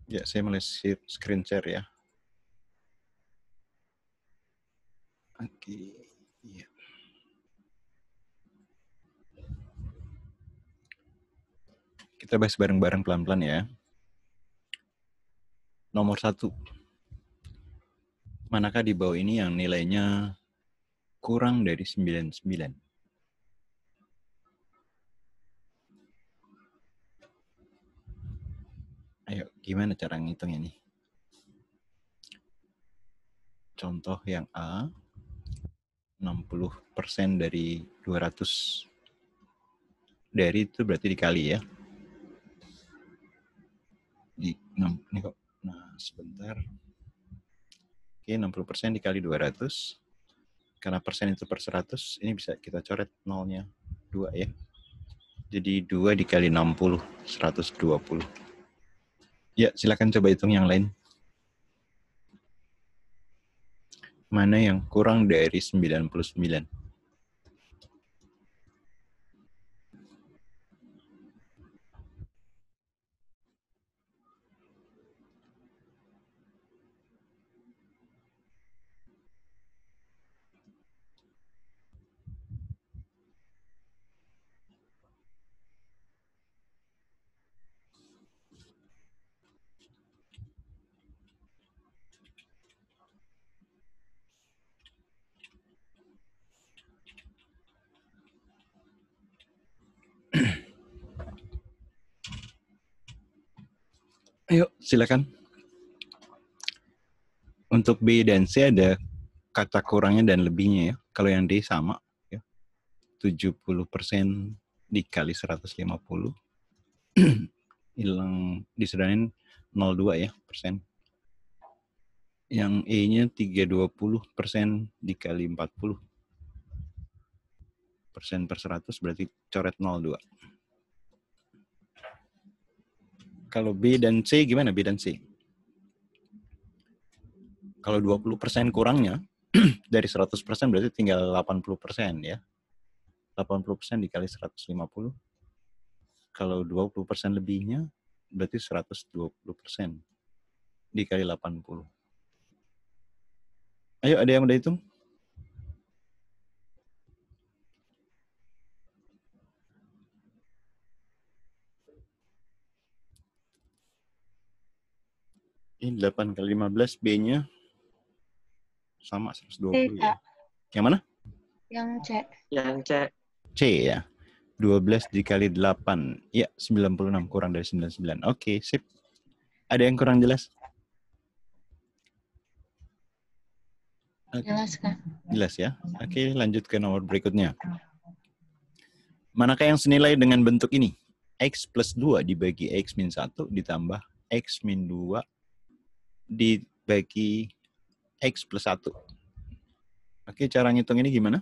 Ya, saya mulai screen share ya. Oke. Iya. Kita bahas bareng-bareng pelan-pelan ya. Nomor 1. Manakah di bawah ini yang nilainya kurang dari 99? Ayo, gimana cara ngitungnya nih? Contoh yang A, 60% dari 200. Dari itu berarti dikali ya. Ini kok. Nah, sebentar. Oke, 60% dikali 200. Karena persen itu per 100, ini bisa kita coret nolnya 2 ya. Jadi 2 dikali 60, 120. Ya, silakan coba hitung yang lain. Mana yang kurang dari 99? Ayo, silakan. Untuk B dan C ada kata kurangnya dan lebihnya ya. Kalau yang D sama ya. 70% dikali 150 hilang disederhanin 0,2 ya persen. Yang E-nya 320% dikali 40 persen per 100 berarti coret 0,2. Kalau B dan C gimana B dan C? Kalau 20% kurangnya dari 100% berarti tinggal 80% ya. 80% dikali 150. Kalau 20% lebihnya berarti 120% dikali 80. Ayo, ada yang udah hitung? Ini 8 kali 15 B-nya sama 120 ya. Yang mana? Yang C. Yang C. C ya. 12 dikali 8. Ya, 96 kurang dari 99. Oke, sip. Ada yang kurang jelas? Jelas, Kak. Jelas ya. Oke, lanjut ke nomor berikutnya. Manakah yang senilai dengan bentuk ini? X plus 2 dibagi X min 1 ditambah X min 2 dibagi X plus 1. Oke, cara ngitung ini gimana?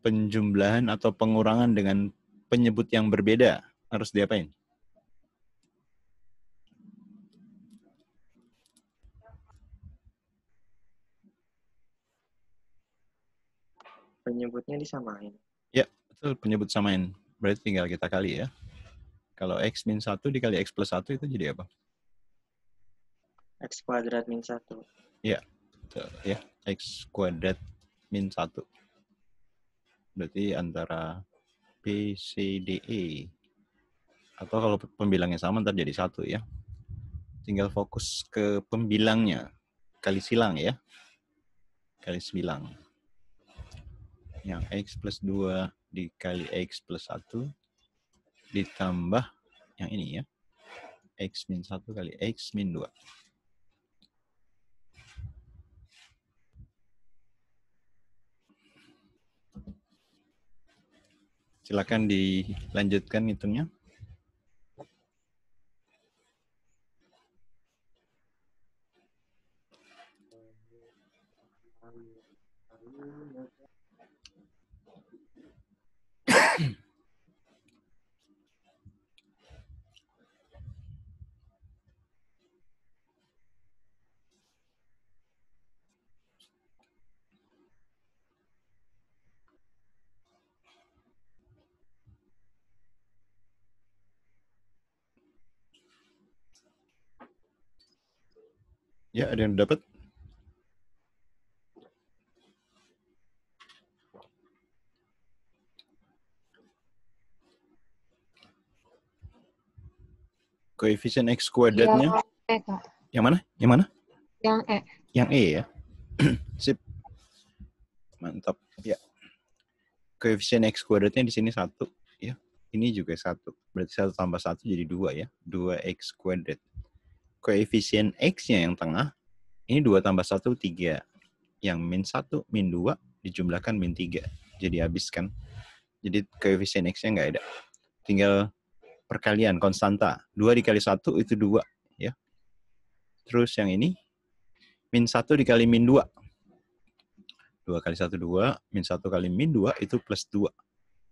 Penjumlahan atau pengurangan dengan penyebut yang berbeda harus diapain? Penyebutnya disamain. Ya, betul, penyebut samain. Berarti tinggal kita kali ya. Kalau X min 1 dikali X plus 1 itu jadi apa? X kuadrat min 1. Ya, betul ya. X kuadrat min 1. Berarti antara B, C, D, E. Atau kalau pembilangnya sama ntar jadi 1 ya. Tinggal fokus ke pembilangnya. Kali silang ya. Kali silang. Yang X plus 2 dikali X plus 1 ditambah yang ini ya. X min 1 kali X min 2. Silakan dilanjutkan hitungnya. Ya, ada yang dapat? Koefisien X kuadratnya. Yang E, Kak. Yang mana? Yang mana? Yang E. Yang E ya. Sip. Mantap. Ya. Koefisien X kuadratnya di sini 1. Ya. Ini juga 1. Berarti 1 tambah 1 jadi 2 ya. 2X kuadrat. Koefisien X-nya yang tengah. Ini 2 tambah 1, 3. Yang min 1, min 2 dijumlahkan min 3. Jadi habis kan. Jadi koefisien X-nya nggak ada. Tinggal perkalian, konstanta. 2 dikali 1 itu 2. Ya. Terus yang ini, min 1 dikali min 2. 2 kali 1, 2. Min 1 kali min 2 itu plus 2.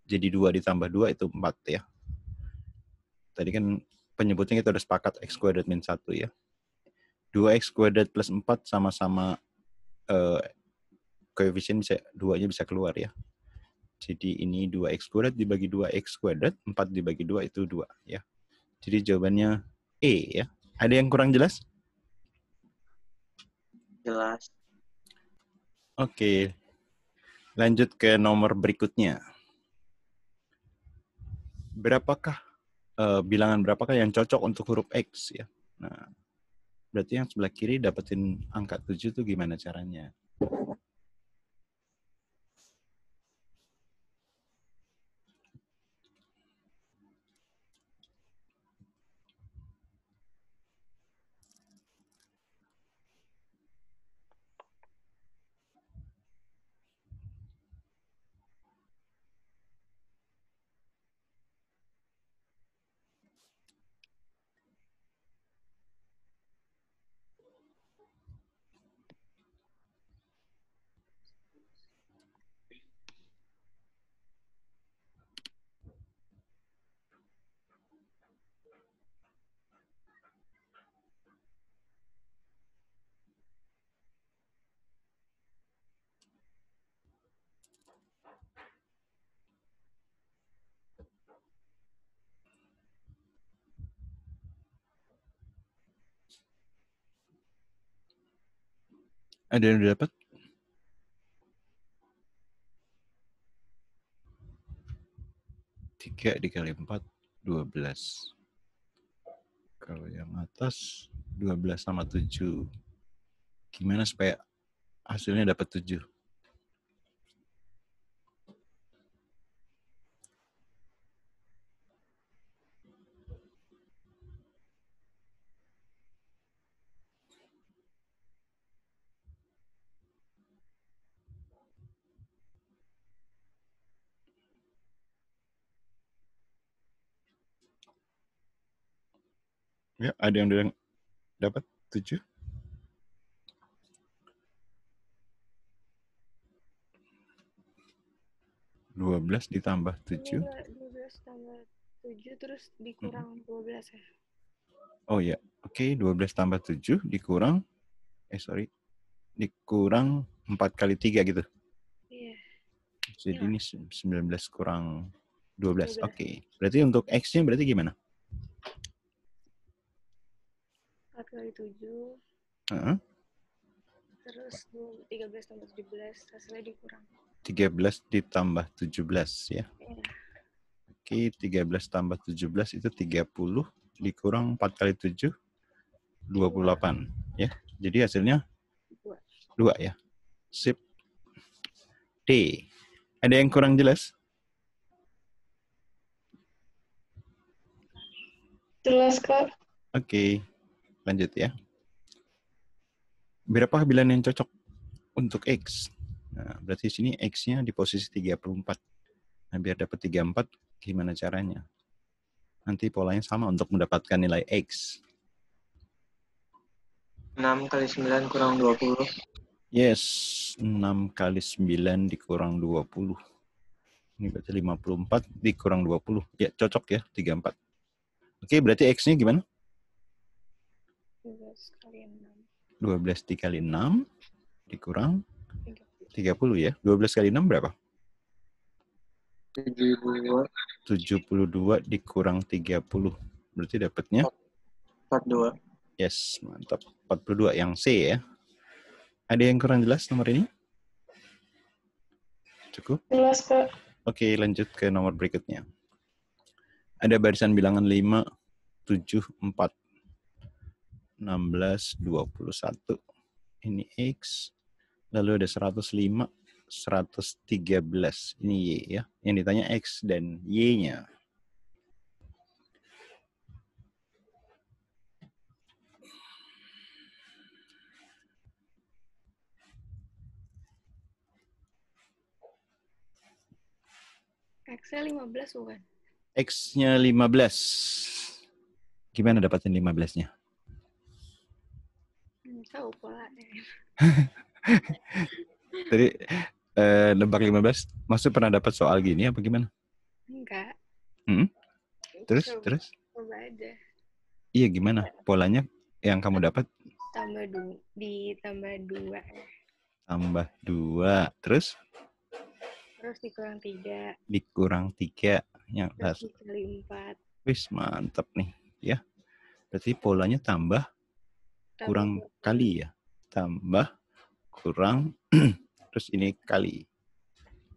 Jadi 2 ditambah 2 itu 4 ya. Tadi kan penyebutnya kita udah sepakat X kuadrat min 1 ya. 2X kuadrat plus 4 sama-sama koefisien bisa 2-nya bisa keluar ya. Jadi ini 2X kuadrat dibagi 2X kuadrat, 4 dibagi 2 itu 2 ya. Jadi jawabannya E ya. Ada yang kurang jelas? Jelas. Oke. Lanjut ke nomor berikutnya. Bilangan berapakah yang cocok untuk huruf X ya? Nah, berarti yang sebelah kiri dapetin angka 7 itu gimana caranya? Ada yang udah dapat? Tiga dikali 4, 12. Kalau yang atas 12 sama 7. Gimana supaya hasilnya dapat 7? Ya, ada yang udah dapat 7? 12 ditambah 7. 12 tambah 7 terus dikurang 12 ya. Oh ya, oke, 12 tambah 7 dikurang, dikurang 4 kali 3 gitu. Iya. Jadi ini 19 kurang 12. 12. Oke. Berarti untuk X-nya berarti gimana? 4 kali 7. Terus 13 tambah 17 hasilnya dikurang. 13 ditambah 17 ya. Iya. Oke, 13 tambah 17 itu 30 dikurang 4 kali 7 28 ya. Jadi hasilnya 2 ya. Sip. D. Ada yang kurang jelas? Jelas, Kak. Oke. Lanjut ya. Berapa bilangan yang cocok untuk X? Nah, berarti di sini X-nya di posisi 34. Nah, biar dapat 34, gimana caranya? Nanti polanya sama untuk mendapatkan nilai X. 6 kali 9 kurang 20. Yes, 6 kali 9 dikurang 20. Ini berarti 54 dikurang 20. Ya, cocok ya, 34. Oke, berarti X-nya gimana? 12 kali 6. 12 dikali 6 dikurang 30 ya. 12 kali 6 berapa? 72. 72 dikurang 30. Berarti dapatnya? 42. Yes, mantap. 42 yang C ya. Ada yang kurang jelas nomor ini? Cukup? Jelas, Kak. Oke, lanjut ke nomor berikutnya. Ada barisan bilangan 5, 7, 4, 16, 21. Ini X. Lalu ada 105, 113. Ini Y ya. Yang ditanya X dan Y-nya. Excel 15 bukan? X-nya 15. Gimana dapatin 15-nya? Tahu polanya. Tadi nebak 15. Maksud pernah dapat soal gini apa gimana? Enggak. Terus? Coba, Terus? coba aja. Iya gimana? Polanya yang kamu dapat? Ditambah 2. Tambah 2. Terus? Terus dikurang 3. Dikurang 3. Yang Terus dikali 4. wis mantap nih. Ya. Berarti polanya tambah kurang kali ya. Tambah kurang terus ini kali.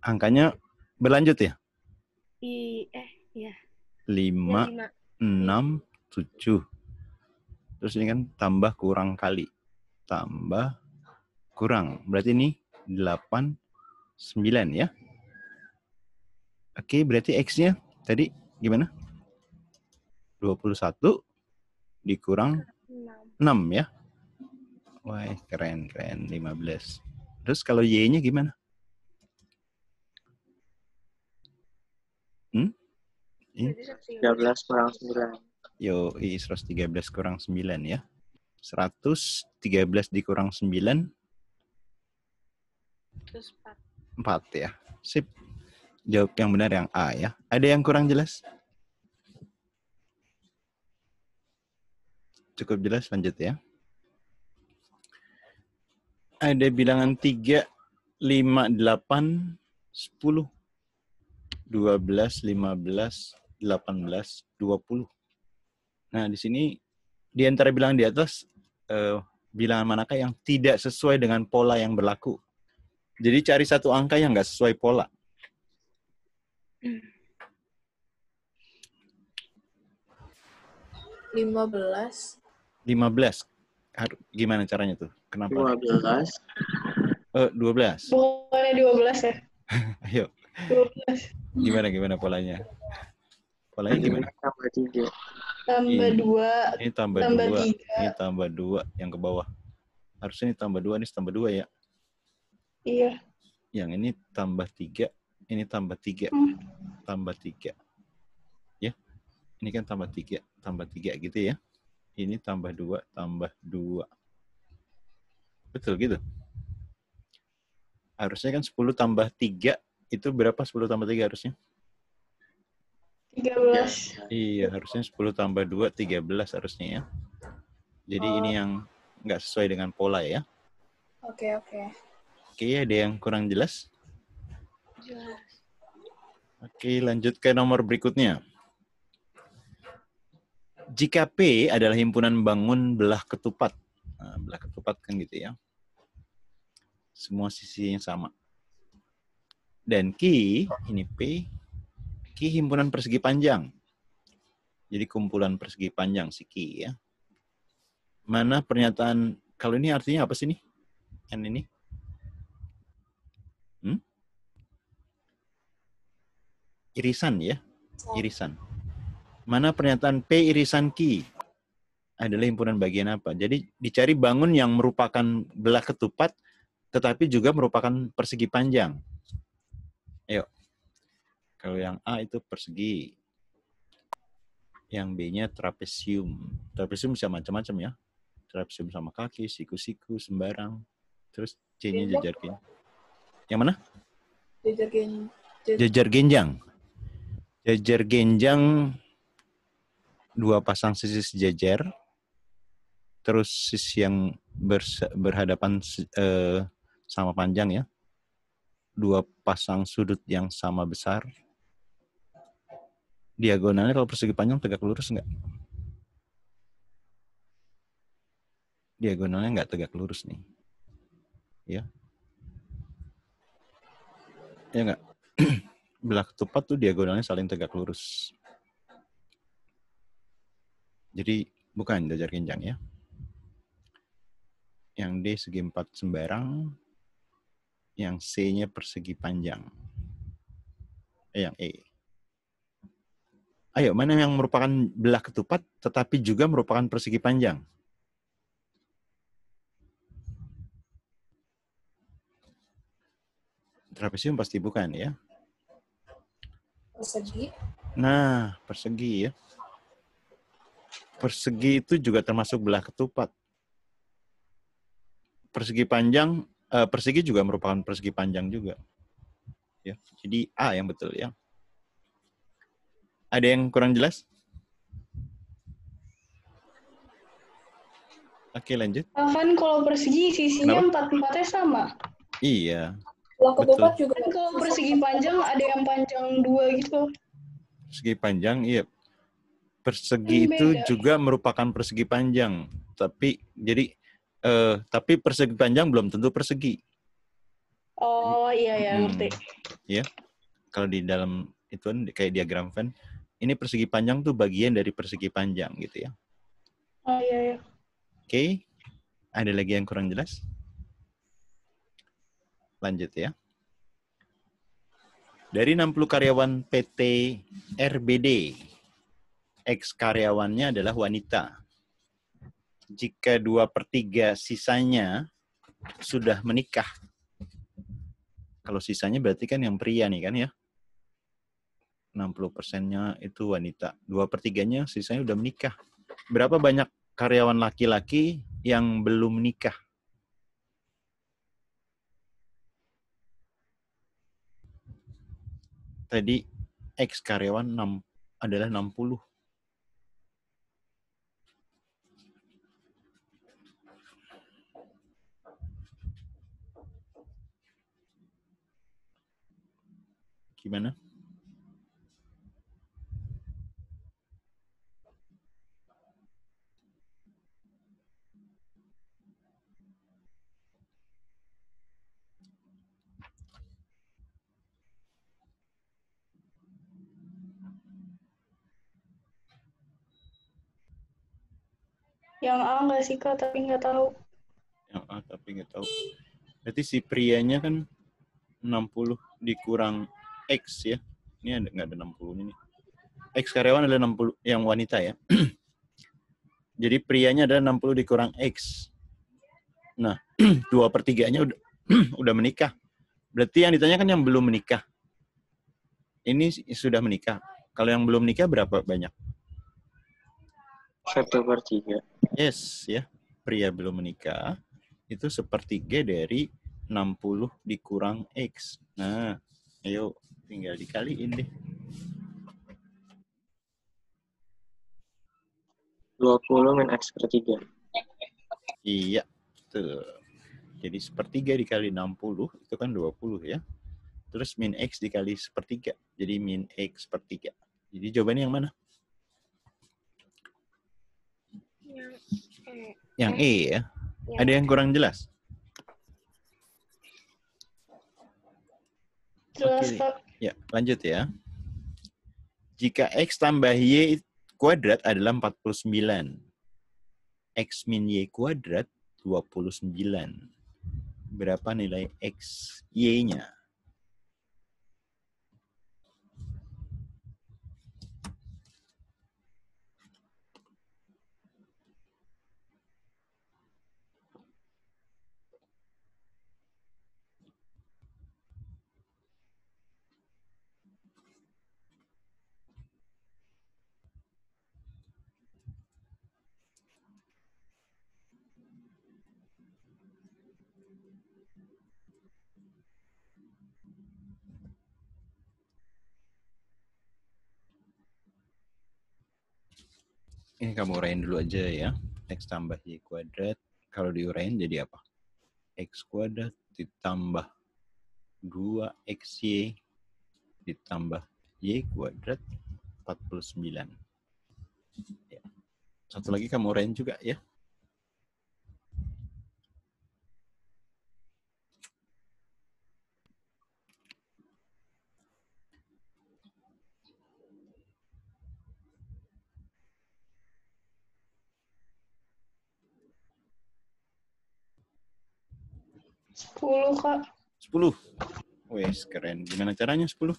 Angkanya berlanjut ya? Iya. 5, 6, 7. Terus ini kan tambah kurang kali. Tambah kurang. Berarti ini 8, 9 ya. Oke, berarti X-nya tadi gimana? 21 dikurang 6 ya. Wah, keren. 15. Terus kalau Y-nya gimana? 13 kurang 9. Yo, 113 kurang 9 ya. 113 dikurang 9. Terus 4 ya. Sip. Jawab yang benar yang A ya. Ada yang kurang jelas? Cukup jelas, lanjut ya. Ada bilangan 3, 5, 8, 10, 12, 15, 18, 20. Nah, di sini di antara bilangan di atas, bilangan manakah yang tidak sesuai dengan pola yang berlaku? Jadi cari satu angka yang nggak sesuai pola. 15. 15. Gimana caranya tuh? Kenapa? 12. 12. Bukannya 12 ya? Ayo. 12. Gimana polanya? Polanya gimana? Tambah 3. Tambah 2. Ini tambah 2. Ini tambah 2 yang ke bawah. Harusnya ini tambah 2, ini tambah 2 ya. Iya. Yang ini tambah 3, ini tambah 3. Tambah 3. Ya. Ini kan tambah 3 gitu ya. Ini tambah 2, tambah 2. Betul gitu? Harusnya kan 10 tambah 3, itu berapa 10 tambah 3 harusnya? 13. Iya, harusnya 10 tambah 2, 13 harusnya ya. Jadi ini yang nggak sesuai dengan pola ya. Oke. Oke, ada yang kurang jelas? jelas. Oke, lanjut ke nomor berikutnya. Jika P adalah himpunan bangun belah ketupat. Nah, belah ketupat kan gitu ya. Semua sisinya sama. Dan Q, ini P, Q himpunan persegi panjang. Jadi kumpulan persegi panjang si Q ya. Mana pernyataan, kalau ini artinya apa sih nih? N ini? Irisan ya? Irisan. Mana pernyataan P irisan Q? Adalah himpunan bagian apa? Jadi dicari bangun yang merupakan belah ketupat, tetapi juga merupakan persegi panjang. Ayo. Kalau yang A itu persegi. Yang B-nya trapesium. Trapesium bisa macam-macam ya. Trapesium sama kaki, siku-siku, sembarang. Terus C-nya jajar genjang. Yang mana? Jajar genjang. Jajar genjang, 2 pasang sisi sejajar. Terus sisi yang berhadapan sama panjang ya. 2 pasang sudut yang sama besar. Diagonalnya kalau persegi panjang tegak lurus enggak? diagonalnya nggak tegak lurus nih. Ya. Ya nggak? Belah ketupat tuh diagonalnya saling tegak lurus. Jadi bukan jajar kenjang ya. Yang D segi 4 sembarang, yang C-nya persegi panjang. Yang E. Ayo, mana yang merupakan belah ketupat tetapi juga merupakan persegi panjang? Trapesium pasti bukan ya. Persegi. Nah, persegi ya. Persegi itu juga termasuk belah ketupat. Persegi panjang, persegi juga merupakan persegi panjang juga. Ya, jadi A yang betul ya. Ada yang kurang jelas? Oke, lanjut. Kan kalau persegi sisinya empat-empatnya sama. Iya. Belah ketupat Betul. juga. Kan kalau persegi panjang ada yang panjang 2 gitu. Persegi panjang, iya. Persegi itu Beda. juga merupakan persegi panjang. Tapi jadi tapi persegi panjang belum tentu persegi. Oh iya ngerti. Ya. Kalau di dalam itu kan kayak diagram Venn, ini persegi panjang tuh bagian dari persegi panjang gitu ya. Oh iya. Oke. Ada lagi yang kurang jelas? Lanjut ya. Dari 60 karyawan PT RBD, X karyawannya adalah wanita. Jika 2/3 sisanya sudah menikah. Kalau sisanya berarti kan yang pria nih kan ya. 60%-nya itu wanita. 2/3-nya sisanya udah menikah. Berapa banyak karyawan laki-laki yang belum menikah? Tadi X karyawan adalah 60. Gimana? Yang A nggak sih Kak, tapi nggak tahu. Yang A tapi nggak tahu. Berarti si prianya kan 60 dikurang X ya. Ini nggak ada 60 ini. X karyawan adalah 60 yang wanita ya. Jadi prianya adalah 60 dikurang X. Nah, 2/3-nya udah menikah. Berarti yang ditanyakan yang belum menikah. Ini sudah menikah. Kalau yang belum menikah berapa banyak? 1/3. Yes, ya. Pria belum menikah itu 1/3 dari 60 dikurang X. Nah, ayo tinggal dikaliin deh. 20 min X/3. Iya, betul. Jadi 1/3 dikali 60 itu kan 20 ya. Terus min X dikali 1/3. Jadi min X/3. Jadi jawabannya yang mana? Yang E. Yang E ya. Ada yang kurang jelas? Jelas Oke. Kak. Ya, lanjut ya. Jika X tambah Y kuadrat adalah 49. X min Y kuadrat 29. Berapa nilai X Y-nya? Ini kamu urain dulu aja ya. X tambah Y kuadrat. Kalau diurain jadi apa? X kuadrat ditambah 2XY ditambah Y kuadrat 49. Ya. Satu lagi kamu urain juga ya. 10, Kak. 10. Wes, keren. Gimana caranya 10?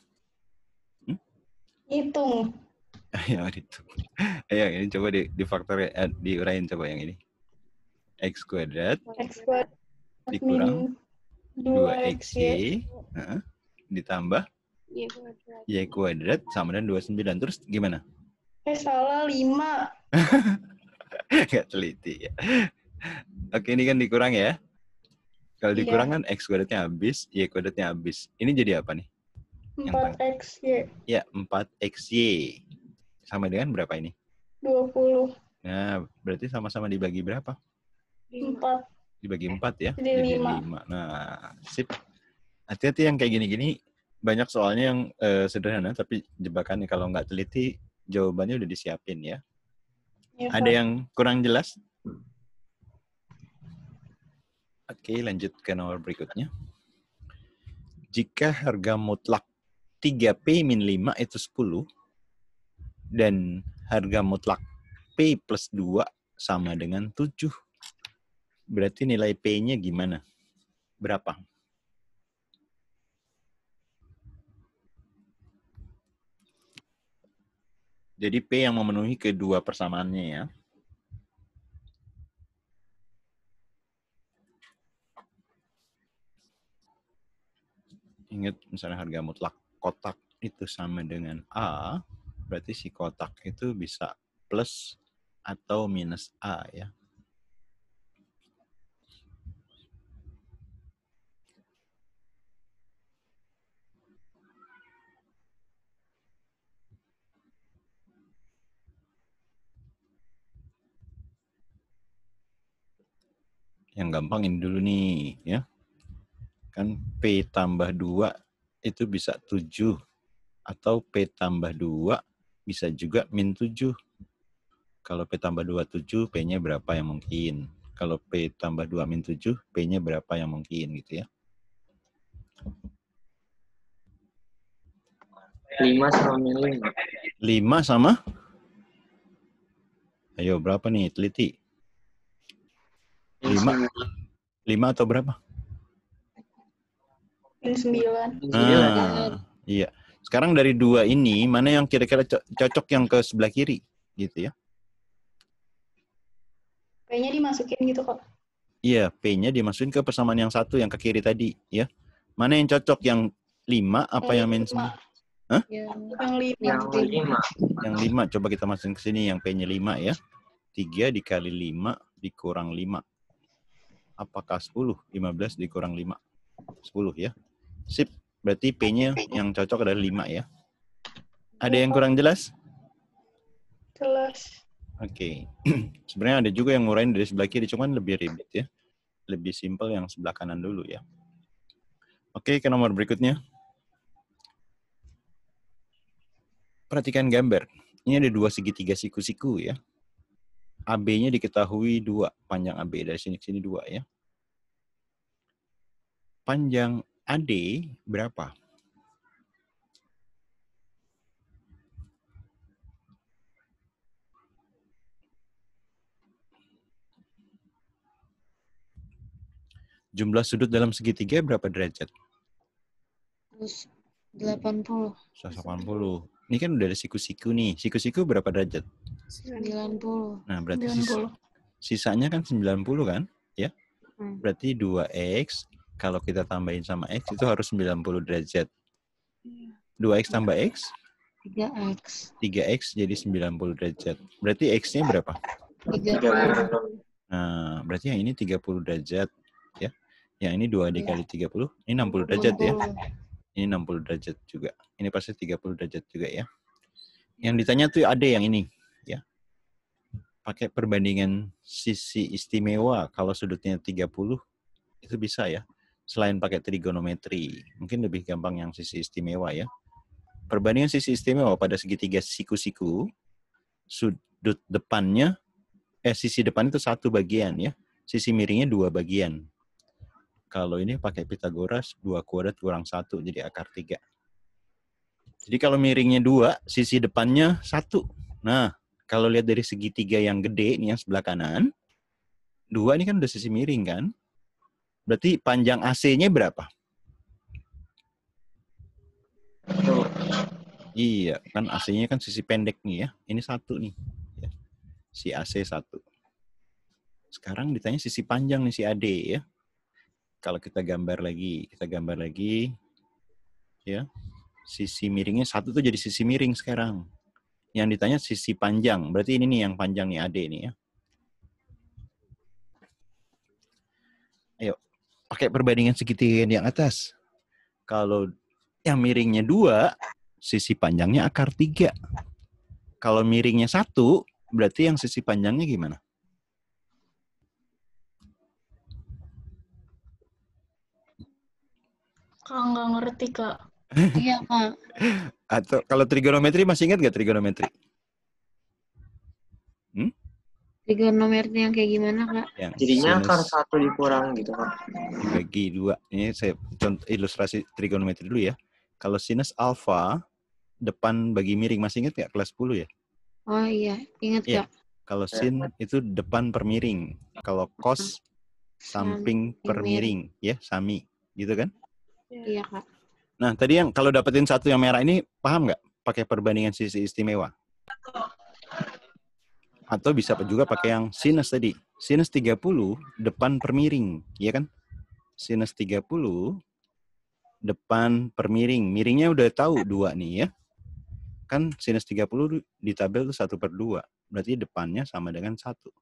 Hitung. Ayo, itu. Ayo, ini coba difaktor, diurain coba yang ini. X kuadrat X kuadrat dikurang min 2XY ditambah Y kuadrat. Y kuadrat sama dengan 29. Terus gimana? Salah 5. Nggak teliti ya. Oke, ini kan dikurang ya. Kalau Iya. dikurang kan X kuadratnya habis, Y kuadratnya habis. Ini jadi apa nih? 4XY. Ya, 4XY. Sama dengan berapa ini? 20. Nah, berarti sama-sama dibagi berapa? 5. 4. Dibagi 4 ya. Jadi 5. Nah, sip. Hati-hati yang kayak gini-gini. Banyak soalnya yang sederhana, tapi jebakannya kalau nggak teliti, jawabannya udah disiapin ya. Ya, Ada Kak. yang kurang jelas? Oke, lanjut ke nomor berikutnya. Jika harga mutlak 3P min 5 itu 10, dan harga mutlak P plus 2 sama dengan 7, berarti nilai P-nya gimana? Berapa? Jadi P yang memenuhi kedua persamaannya ya. Ingat misalnya harga mutlak kotak itu sama dengan A, berarti si kotak itu bisa plus atau minus A ya. Yang gampang ini dulu nih ya. Kan P tambah 2 itu bisa 7. Atau P tambah 2 bisa juga min 7. Kalau P tambah 2 7, P-nya berapa yang mungkin? Kalau P tambah 2 min 7, P-nya berapa yang mungkin gitu ya. 5 sama min 5. 5 sama? Ayo berapa nih? Teliti. 5 atau berapa? Min 9. Iya. Sekarang dari 2 ini, mana yang kira-kira cocok yang ke sebelah kiri? Gitu ya. P-nya dimasukin gitu, Kak. Iya, P-nya dimasukin ke persamaan yang satu, yang ke kiri tadi. Ya. Mana yang cocok? Yang 5 apa yang min 9? Hah? Yang 5. Yang 5. Yang 5. Coba kita masukin ke sini. Yang P-nya 5 ya. 3 dikali 5 dikurang 5. Apakah 10? 15 dikurang 5. 10 ya. Sip. Berarti P-nya yang cocok adalah 5 ya. Ada yang kurang jelas? Jelas. Oke. Sebenarnya ada juga yang ngurain dari sebelah kiri, cuman lebih ribet ya. Lebih simpel yang sebelah kanan dulu ya. Oke, ke nomor berikutnya. Perhatikan gambar. Ini ada 2 segitiga siku-siku ya. AB-nya diketahui 2. Panjang AB dari sini ke sini 2 ya. Panjang AD berapa? Jumlah sudut dalam segitiga berapa derajat? 80. 180. Ini kan udah ada siku-siku nih. Siku-siku berapa derajat? 90. Nah, berarti 90. sisanya kan 90 kan? Ya. Hmm. Berarti 2X, kalau kita tambahin sama X itu harus 90 derajat. 2X tambah X? 3X. 3X jadi 90 derajat. Berarti X-nya berapa? 30. Nah, berarti yang ini 30 derajat. Ya. Yang ini 2 dikali 30, ini 60 derajat ya. 60. Ini 60 derajat juga. Ini pasti 30 derajat juga ya. Yang ditanya tuh ada yang ini. Ya. Pakai perbandingan sisi istimewa. Kalau sudutnya 30, itu bisa ya. Selain pakai trigonometri. Mungkin lebih gampang yang sisi istimewa ya. Perbandingan sisi istimewa pada segitiga siku-siku. Sudut depannya, sisi depan itu 1 bagian ya. Sisi miringnya 2 bagian. Kalau ini pakai Pitagoras, 2 kuadrat kurang 1, jadi akar 3. Jadi kalau miringnya 2, sisi depannya 1. Nah, kalau lihat dari segitiga yang gede, ini yang sebelah kanan, 2 ini kan udah sisi miring kan? Berarti panjang AC-nya berapa? Tuh. Iya, kan AC-nya kan sisi pendek nih ya. Ini 1 nih. Ya. Si AC 1. Sekarang ditanya sisi panjang nih si AD ya. Kalau kita gambar lagi, ya. Sisi miringnya 1 tuh jadi sisi miring sekarang. Yang ditanya sisi panjang. Berarti ini nih yang panjang nih AD nih ya. Ayo, pakai perbandingan segitiga yang atas. Kalau yang miringnya 2, sisi panjangnya akar 3. Kalau miringnya 1, berarti yang sisi panjangnya gimana? Kak nggak ngerti, Kak. Iya, Kak. Atau kalau trigonometri masih ingat nggak trigonometri? Trigonometri yang kayak gimana, Kak? Yang Jadinya sinus akar 1 dikurang gitu kan. dibagi 2. Ini saya contoh ilustrasi trigonometri dulu ya. Kalau sinus alfa depan bagi miring, masih ingat nggak kelas 10 ya? Oh iya, ingat, Iya. Kak. Kalau sin itu depan per miring. Kalau cos samping per miring, ya sami, gitu kan? Iya, Kak. Nah, tadi yang kalau dapetin 1 yang merah ini, paham nggak? Pakai perbandingan sisi istimewa. Atau bisa juga pakai yang sinus tadi. Sinus 30 depan per miring, ya kan? Sinus 30 depan per miring. Miringnya udah tahu 2 nih ya. Kan sinus 30 di tabel itu 1/2. Berarti depannya sama dengan 1.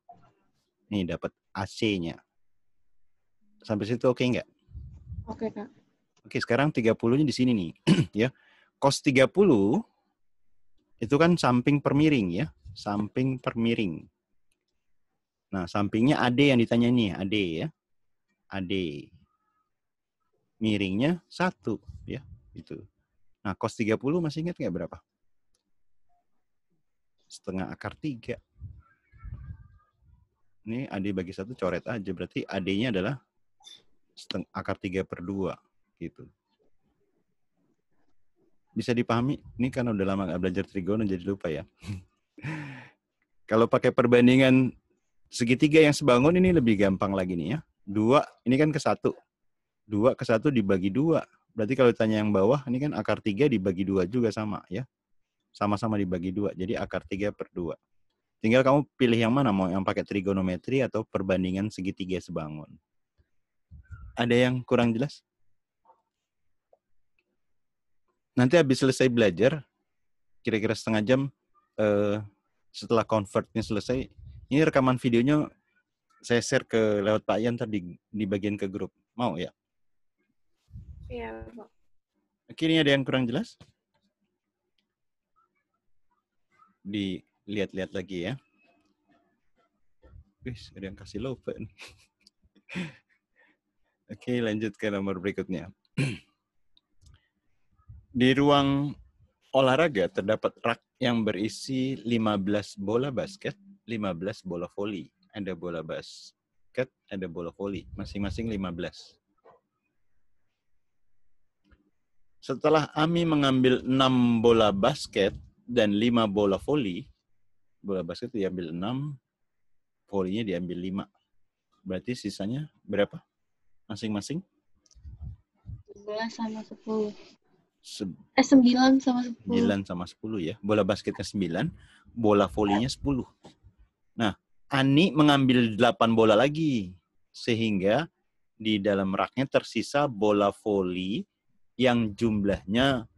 Nih dapat AC-nya. Sampai situ oke nggak? Oke, Kak. Oke, sekarang 30-nya di sini nih. Ya. Cos 30 itu kan samping per miring ya. Samping per miring. Nah, sampingnya AD yang ditanya nih, AD ya. AD. Miringnya 1 ya, gitu. Nah, cos 30 masih ingat nggak berapa? Setengah akar 3. Ini AD bagi 1 coret aja. Berarti AD-nya adalah akar 3/2. Gitu. Bisa dipahami? Ini kan udah lama nggak belajar trigono jadi lupa ya. Kalau pakai perbandingan segitiga yang sebangun ini lebih gampang lagi nih ya. 2, ini kan ke 1. 2 ke 1 dibagi 2. Berarti kalau ditanya yang bawah, ini kan akar 3 dibagi 2 juga sama ya. Sama-sama dibagi 2. Jadi akar 3/2. Tinggal kamu pilih yang mana, mau yang pakai trigonometri atau perbandingan segitiga sebangun. Ada yang kurang jelas? Nanti habis selesai belajar, kira-kira setengah jam setelah convertnya selesai, ini rekaman videonya saya share ke lewat Pak Ian tadi di bagian ke grup. Mau ya? Iya, Pak. Oke, ini ada yang kurang jelas? Dilihat-lihat lagi ya. Wih, ada yang kasih lupa nih. Oke, lanjut ke nomor berikutnya. Di ruang olahraga terdapat rak yang berisi 15 bola basket, 15 bola voli. Ada bola basket, ada bola voli. Masing-masing 15. Setelah Ami mengambil 6 bola basket dan 5 bola voli, bola basket diambil 6, volinya diambil 5. Berarti sisanya berapa? Masing-masing? 11 sama 10. 9 9 sama 10. sama 10 ya. Bola basketnya 9, bola volinya 10. Nah, Ani mengambil 8 bola lagi. Sehingga di dalam raknya tersisa bola voli yang jumlahnya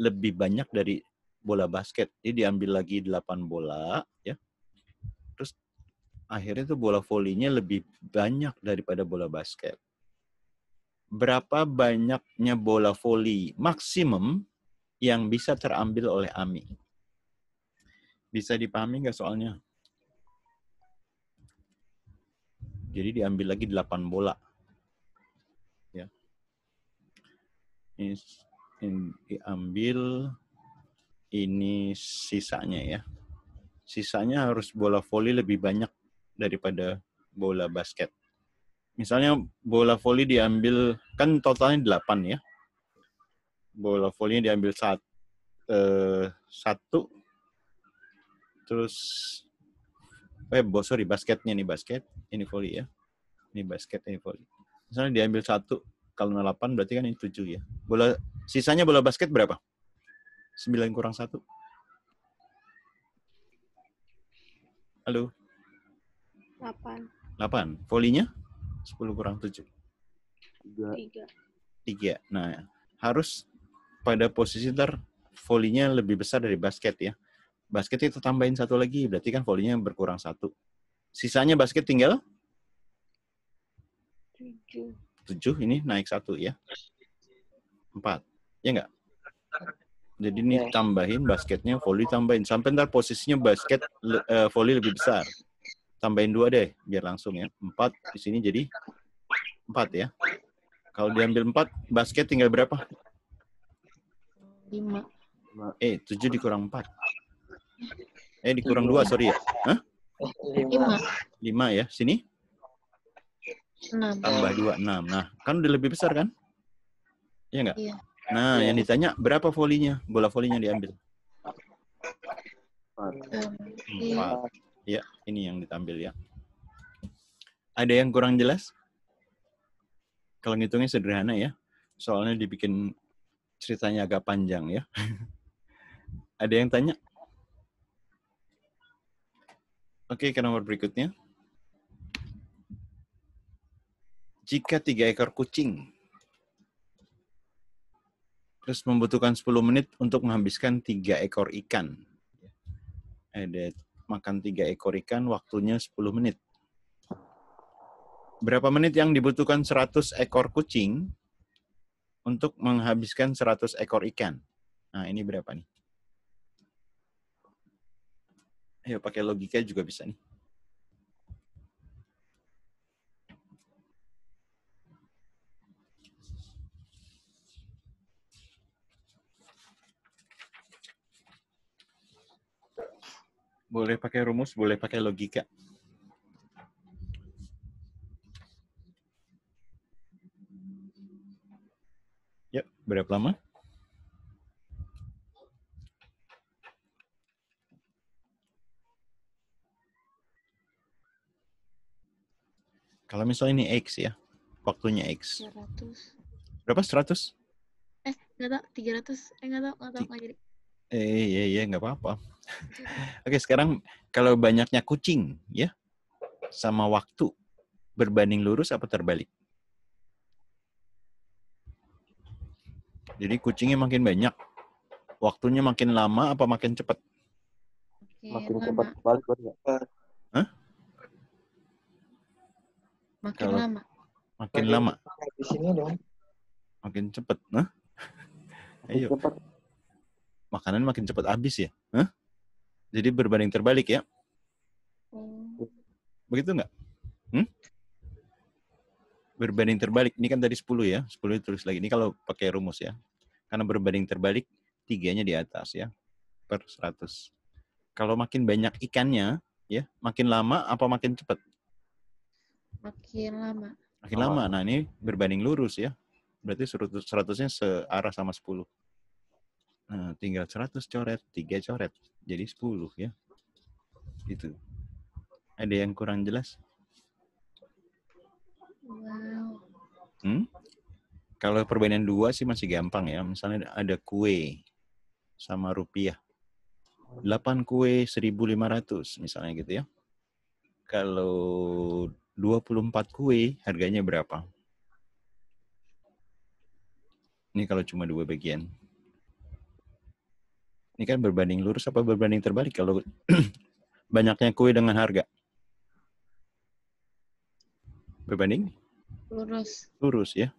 lebih banyak dari bola basket. Jadi diambil lagi 8 bola. Ya. Terus akhirnya tuh bola volinya lebih banyak daripada bola basket. Berapa banyaknya bola voli maksimum yang bisa terambil oleh Ami? Bisa dipahami nggak soalnya? Jadi diambil lagi 8 bola. Ya. Ini diambil, ini sisanya ya. Sisanya harus bola voli lebih banyak daripada bola basket. Misalnya bola voli diambil, kan totalnya 8 ya. Bola volinya diambil 1, terus basketnya nih basket, ini voli ya. Ini basket, ini voli. Misalnya diambil 1, kalau 8 berarti kan ini 7 ya. Sisanya bola basket berapa? 9 kurang 1. Halo? 8. 8. Volinya? 10 kurang 7. 3. 3. Nah, harus pada posisi volinya lebih besar dari basket ya. Basket itu tambahin 1 lagi, berarti kan volinya berkurang 1. Sisanya basket tinggal 7. 7, ini naik 1 ya. 4. Ya enggak? Jadi ini tambahin basketnya, voli tambahin. Sampai ntar posisinya basket, voli lebih besar. Tambahin 2 deh, biar langsung ya. 4, di sini jadi 4 ya. Kalau diambil 4, basket tinggal berapa? 5. 7 dikurang 4. Dikurang 2, sorry ya. Hah? 5 ya, sini? 6. Tambah 2, 6. Nah, kan udah lebih besar kan? Iya enggak? Iya. Nah, yang ditanya berapa volinya? Bola volinya diambil. 4. Ya, ini yang diambil ya. Ada yang kurang jelas? Kalau ngitungnya sederhana ya. Soalnya dibikin ceritanya agak panjang ya. Ada yang tanya? Oke, ke nomor berikutnya. Jika 3 ekor kucing terus membutuhkan 10 menit untuk menghabiskan 3 ekor ikan. Ada makan 3 ekor ikan, waktunya 10 menit. Berapa menit yang dibutuhkan 100 ekor kucing untuk menghabiskan 100 ekor ikan? Nah, ini berapa nih? Ayo pakai logika juga bisa nih. Boleh pakai rumus, boleh pakai logika. Yuk, berapa lama? Kalau misalnya ini X ya, waktunya X. 300. Berapa? 100? Nggak tahu. 300. Nggak tahu. Nggak jadi. Iya, nggak apa-apa. Oke, sekarang kalau banyaknya kucing, ya, sama waktu, berbanding lurus apa terbalik? Jadi kucingnya makin banyak, waktunya makin lama apa makin cepat? Makin lama. cepat balik ya. Hah? Makin Kalau lama. makin lama, Di sini dong. makin cepat. Hah? Ayo, Cepat. makanan makin cepat habis ya? Hah? Jadi berbanding terbalik ya? Begitu nggak? Berbanding terbalik. Ini kan tadi 10 ya. 10 ditulis lagi. Ini kalau pakai rumus ya. Karena berbanding terbalik, 3-nya di atas ya. Per 100. Kalau makin banyak ikannya, ya, makin lama apa makin cepat? Makin lama. Makin lama. Nah, ini berbanding lurus ya. Berarti 100-nya searah sama 10. Nah, tinggal 100 coret, 3 coret. Jadi 10 ya. Gitu. Ada yang kurang jelas? Wow. Kalau perbandingan 2 sih masih gampang ya. Misalnya ada kue sama rupiah. 8 kue 1.500 misalnya gitu ya. Kalau 24 kue harganya berapa? Ini kalau cuma 2 bagian. Ini kan berbanding lurus apa berbanding terbalik kalau banyaknya kue dengan harga? Berbanding? Lurus. Lurus ya.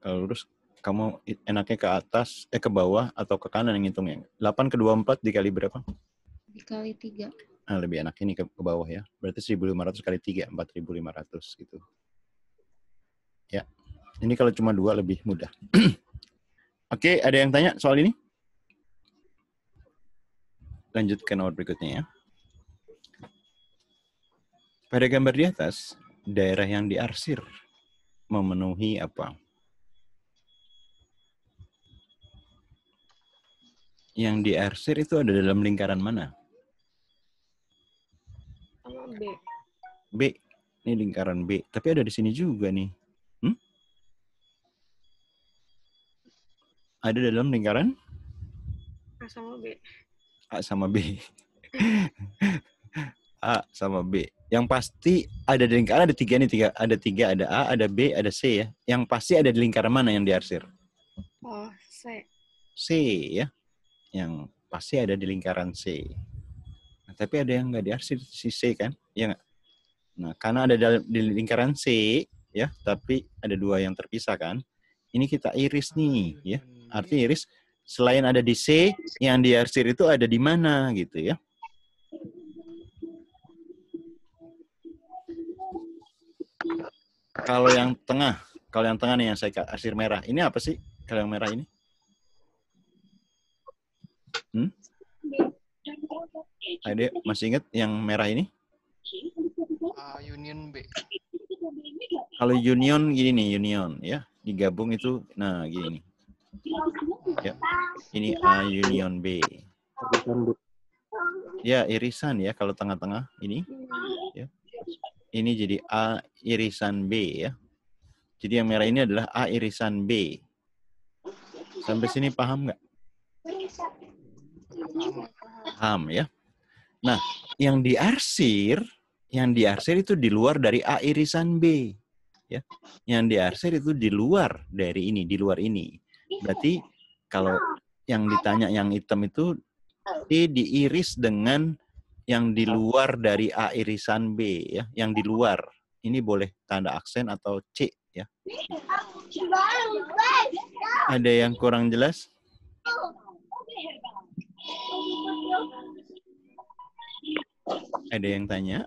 Kalau lurus, kamu enaknya ke atas, ke bawah atau ke kanan yang ngitungnya. 8 ke 24 dikali berapa? Dikali 3. Nah, lebih enak ini ke bawah ya. Berarti 1.500 kali 3, 4.500 gitu. Ya. Ini kalau cuma 2 lebih mudah. Oke, ada yang tanya soal ini? Lanjut ke nomor berikutnya ya. Pada gambar di atas, daerah yang diarsir memenuhi apa? Yang diarsir itu ada dalam lingkaran mana? Sama B. B. Ini lingkaran B. Tapi ada di sini juga nih. ada dalam lingkaran A sama B. A sama B. A sama B. Yang pasti ada di lingkaran ada tiga nih, ada A, ada B, ada C ya. Yang pasti ada di lingkaran mana yang diarsir? Oh, C. C ya. Yang pasti ada di lingkaran C. Nah, tapi ada yang nggak diarsir si C kan? Ya nggak? Nah, karena ada di lingkaran C ya, tapi ada dua yang terpisah kan. Ini kita iris nih ya. Artinya iris selain ada di C, yang diarsir itu ada di mana gitu ya. Kalau yang tengah nih yang saya arsir merah. Ini apa sih kalau yang merah ini? Adek masih ingat yang merah ini? Union B. Kalau union gini nih, union ya. Digabung itu, nah gini nih. Ya, ini A union B. Ya, irisan ya kalau tengah-tengah ini. Ya. Ini jadi A irisan B ya. Jadi yang merah ini adalah A irisan B. Sampai sini paham nggak? Paham ya. Nah, yang diarsir itu di luar dari A irisan B. Ya. Yang diarsir itu di luar dari ini, di luar ini. Berarti kalau yang ditanya yang hitam itu D diiris dengan yang di luar dari A irisan B ya, yang di luar. Ini boleh tanda aksen atau C ya. Ada yang kurang jelas? Ada yang tanya?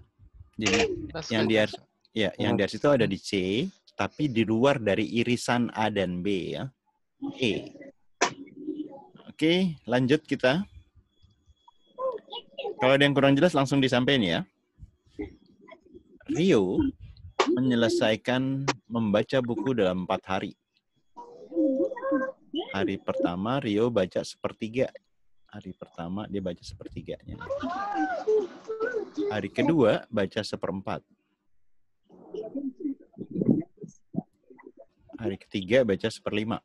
Jadi yang diarsir itu ada di C, tapi di luar dari irisan A dan B ya. E. Oke, lanjut kita. Kalau ada yang kurang jelas langsung disampaikan ya. Rio menyelesaikan membaca buku dalam 4 hari. Hari pertama Rio baca sepertiga. Hari pertama dia baca sepertiganya. Hari kedua baca seperempat. Hari ketiga baca seperlima.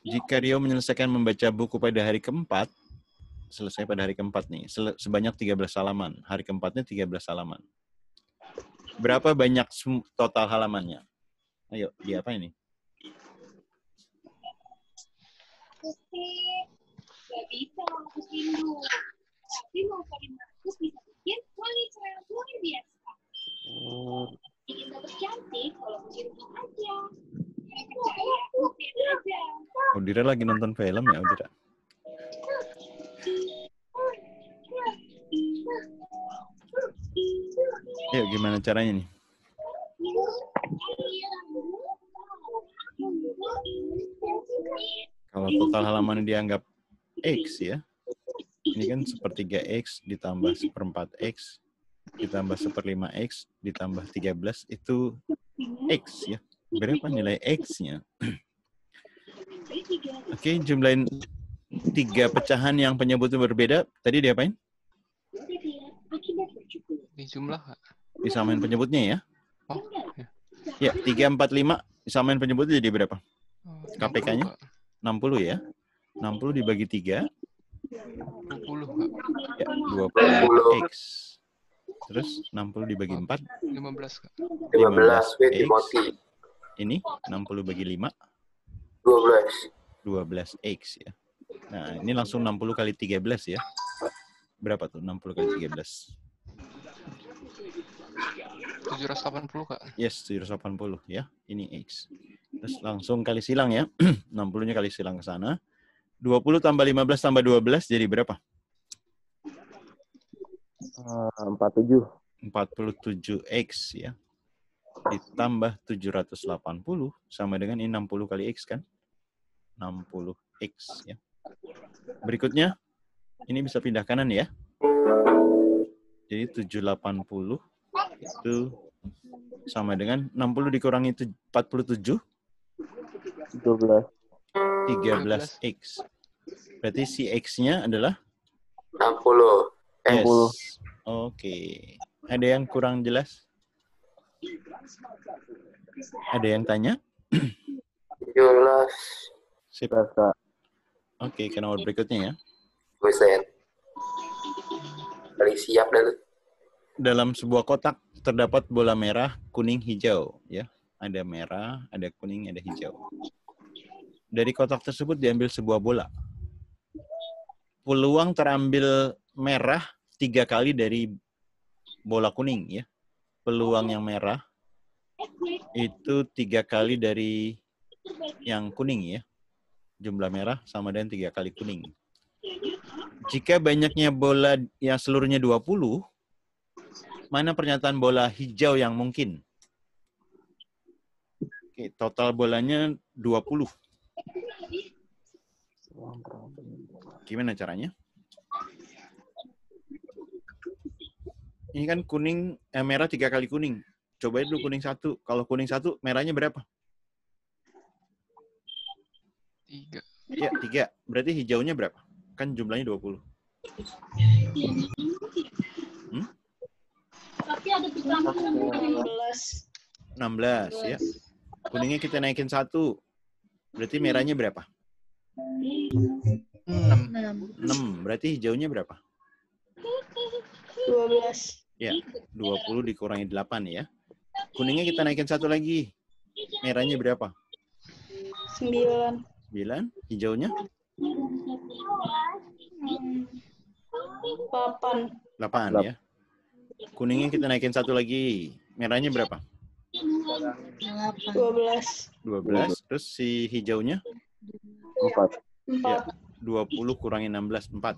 Jika Rio menyelesaikan membaca buku pada hari keempat, selesai pada hari keempat nih, sebanyak 13 halaman. Hari keempatnya 13 halaman. Berapa banyak total halamannya? Ayo, di apa ini? Udira lagi nonton film ya, Udira? Ayo, gimana caranya nih? Kalau total halaman dianggap X ya. Ini kan sepertiga X ditambah seperempat X ditambah seperlima X ditambah 13 itu X ya. Berapa nilai X-nya? Oke, jumlahin 3 pecahan yang penyebutnya berbeda. Tadi diapain? Dijumlah. Disamain penyebutnya ya. Oh, ya. 3, 4, 5 disamain penyebutnya jadi berapa? KPK-nya? 60 ya. 60 dibagi 3. 20. Ya, 20 X. Terus 60 dibagi 4. 15, Kak. 15 X. Timothy. Ini 60 bagi 5. 12 X ya. Nah, ini langsung 60 kali 13 ya. Berapa tuh 60 kali 13? 780, Kak. Yes, 780 ya. Ini X. Terus langsung kali silang ya. 60-nya kali silang ke sana. 20 tambah 15 tambah 12 jadi berapa? 47. 47X ya. Ditambah 780 sama dengan ini 60 kali X kan? 60X ya. Berikutnya, ini bisa pindah kanan ya. Jadi 780 itu sama dengan 60 dikurangi 47. 13X. Berarti si X-nya adalah 60. Yes. Oke. Ada yang kurang jelas? Ada yang tanya? 17. Sip. Kak. Oke, ke nomor berikutnya ya. Buset. Kali siap dah lu. Dalam sebuah kotak terdapat bola merah, kuning, hijau. Ya, ada merah, ada kuning, ada hijau. Dari kotak tersebut diambil sebuah bola. Peluang terambil merah 3 kali dari bola kuning. Ya, peluang yang merah itu 3 kali dari yang kuning ya. Jumlah merah sama dengan 3 kali kuning. Jika banyaknya bola yang seluruhnya 20, mana pernyataan bola hijau yang mungkin? Oke, total bolanya 20. Gimana caranya? Ini kan kuning, merah 3 kali kuning. Cobain dulu kuning 1. Kalau kuning 1, merahnya berapa? 3. Ya, 3. Berarti hijaunya berapa? Kan jumlahnya 20. Tapi ada 16. 16 ya. Kuningnya kita naikin 1. Berarti merahnya berapa? 6. 6. Berarti hijaunya berapa? 12. Ya, 20 dikurangi 8 ya. Kuningnya kita naikin 1 lagi. Merahnya berapa? 9. 9. Hijaunya? 8. 8 ya. Kuningnya kita naikin 1 lagi. Merahnya berapa? 12. 12. Terus si hijaunya? 4. 4. 20 kurangi 16, 4.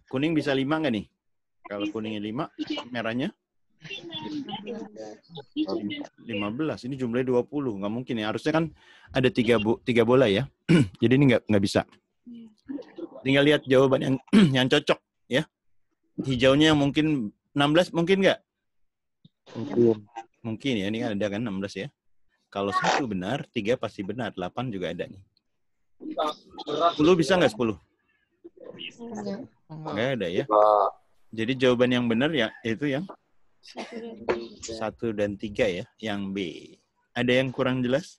Kuning bisa 5 nggak nih? Kalau kuningnya 5, merahnya? 15. Ini jumlahnya 20. Nggak mungkin ya. Harusnya kan ada 3 bola ya. Jadi ini nggak bisa. Tinggal lihat jawaban yang yang cocok ya. Hijaunya mungkin 16 mungkin nggak? Mungkin. Mungkin ya. Ini kan ada kan 16 ya. Kalau 1 benar, 3 pasti benar. 8 juga ada nih. 10 bisa nggak 10? Nggak ada ya. Jadi jawaban yang benar ya itu yang 1 dan 3 ya. Yang B. Ada yang kurang jelas?